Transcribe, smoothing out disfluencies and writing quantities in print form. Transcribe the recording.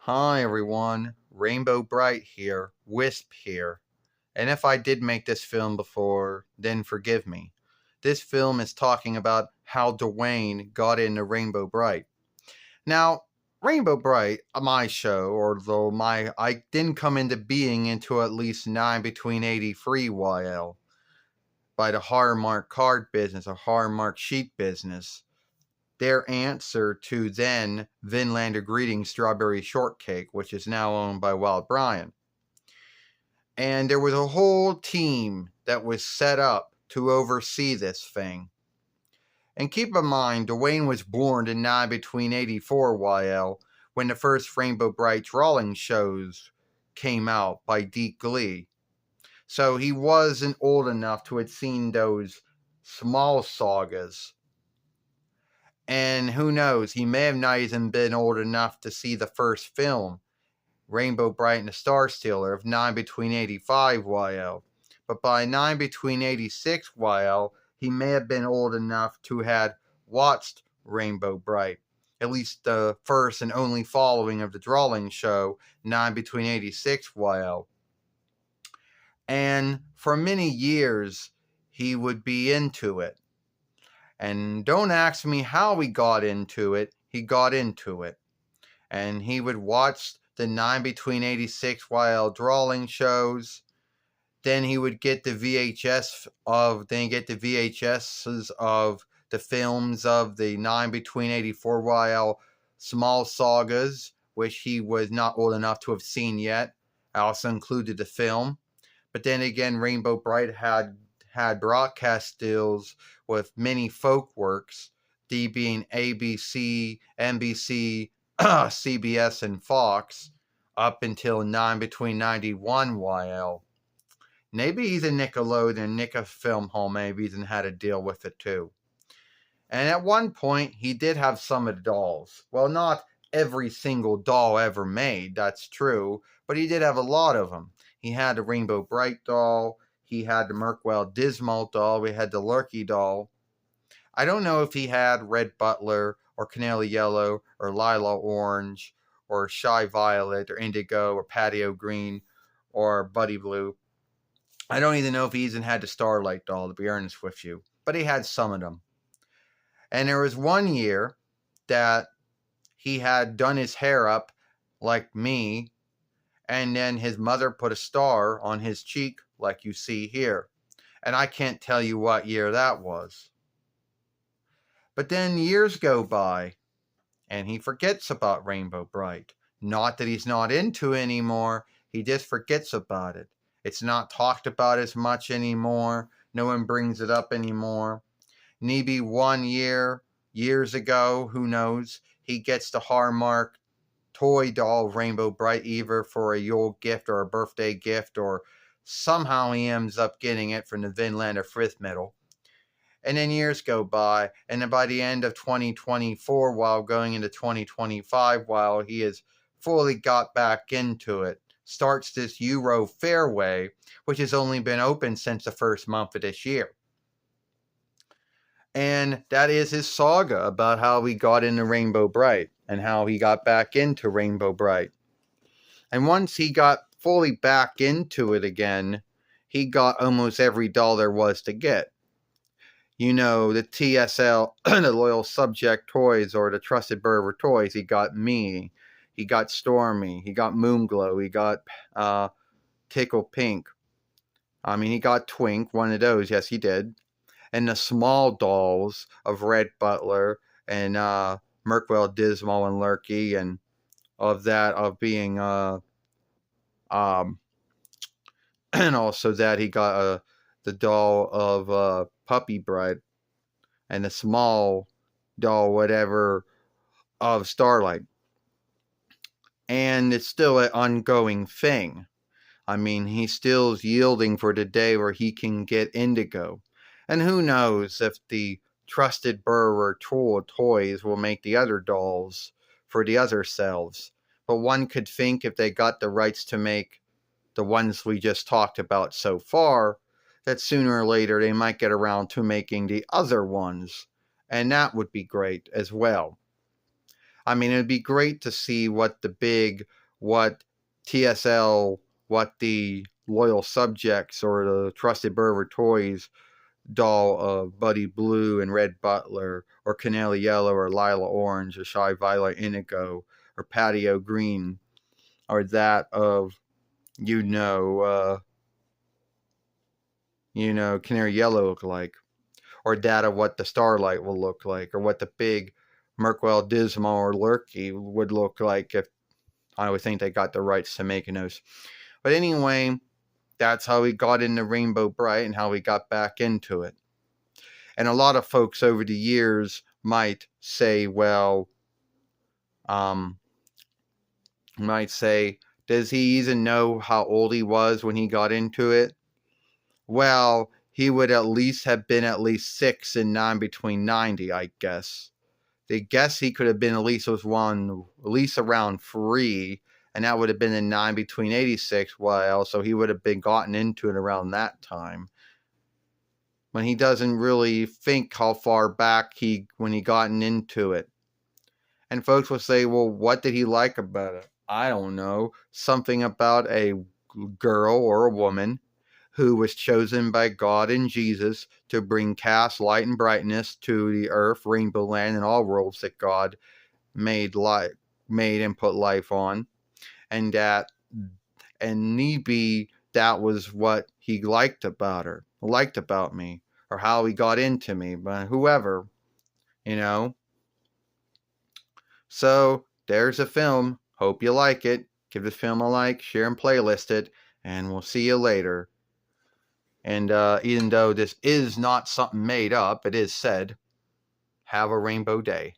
Hi everyone, Rainbow Brite here, Wisp here. And if I did make this film before, then forgive me. This film is talking about how Duane got into Rainbow Brite. Now, Rainbow Brite, my show, although I didn't come into being until at least 9 between 83 YL by the Hallmark card business or Hallmark sheet business. Their answer to then Vinlander Greetings Strawberry Shortcake, which is now owned by Wild Brian. And there was a whole team that was set up to oversee this thing. And keep in mind, Duane was born in 9 between 84 YL when the first Rainbow Brite drawing shows came out by Deke Glee. So he wasn't old enough to have seen those small sagas. And who knows, he may have not even been old enough to see the first film, Rainbow Brite and the Star Stealer, of 9 between 85 YL. But by 9 between 86 YL, he may have been old enough to have watched Rainbow Brite, at least the first and only following of the drawing show, 9 between 86 YL. And for many years, he would be into it. And don't ask me how he got into it. He got into it. And he would watch the 9 between 86 YL drawing shows. Then he would get the VHSs of the films of the 9 between 84 YL small sagas, which he was not old enough to have seen yet. I also included the film. But then again, Rainbow Brite had broadcast deals with many folk works, the being ABC, NBC, CBS, and Fox, up until 9 between 91 YL. Maybe even Nickelodeon, Nicka Film Home, maybe even had a deal with it too. And at one point, he did have some of the dolls. Well, not every single doll ever made, that's true, but he did have a lot of them. He had the Rainbow Brite doll, he had the Merkwell Dismal doll, we had the Lurky doll. I don't know if he had Red Butler, or Canela Yellow, or Lila Orange, or Shy Violet, or Indigo, or Patio Green, or Buddy Blue. I don't even know if he even had the Starlight doll, to be honest with you, but he had some of them. And there was one year that he had done his hair up like me, and then his mother put a star on his cheek like you see here. And I can't tell you what year that was. But then years go by, and he forgets about Rainbow Brite. Not that he's not into it anymore, he just forgets about it. It's not talked about as much anymore. No one brings it up anymore. Maybe 1 year, years ago, who knows, he gets the Hallmark toy doll Rainbow Brite either for a Yule gift or a birthday gift, or somehow he ends up getting it from the Vinlander Frith Medal. And then years go by, and then by the end of 2024, while going into 2025, while he has fully got back into it, starts this Euro Fairway, which has only been open since the first month of this year. And that is his saga about how he got into Rainbow Brite and how he got back into Rainbow Brite. And once he got fully back into it again, he got almost every doll there was to get. You know, the TSL, the Loyal Subject toys, or the Trusted Berber toys. He got me. He got Stormy. He got Moonglow. He got Tickle Pink. I mean, he got Twink, one of those. Yes, he did. And the small dolls of Red Butler and Merkwell Dismal and Lurky, and of that of being and also that he got the doll of Puppy Brite and the small doll whatever of Starlight. And it's still an ongoing thing. I mean, he still is yielding for the day where he can get Indigo. And who knows if the Trusted Berber toys will make the other dolls for the other selves. But one could think if they got the rights to make the ones we just talked about so far, that sooner or later they might get around to making the other ones. And that would be great as well. I mean, it'd be great to see what TSL, what the loyal subjects or the trusted Berber toys doll of Buddy Blue and Red Butler, or Canela Yellow, or Lila Orange, or Shy Violet Indigo, or Patio Green, or that of, Canary Yellow look like, or that of what the Starlight will look like, or what the big Merkwell Dismal or Lurkey would look like if I would think they got the rights to making those. But anyway, that's how we got into Rainbow Brite and how we got back into it. And a lot of folks over the years might say, well, does he even know how old he was when he got into it? Well, he would at least have been at least 6 and 9 between 90, I guess. They guess he could have been at least around 3, and that would have been in 9 between 86. Well, so he would have been gotten into it around that time. When he doesn't really think how far back when he gotten into it. And folks will say, well, what did he like about it? I don't know. Something about a girl or a woman who was chosen by God and Jesus to bring cast light and brightness to the earth, rainbow land, and all worlds that God made and put life on. And maybe that was what he liked about me, or how he got into me, but whoever, So there's a film. Hope you like it. Give the film a like, share and playlist it, and we'll see you later. And even though this is not something made up, it is said, have a rainbow day.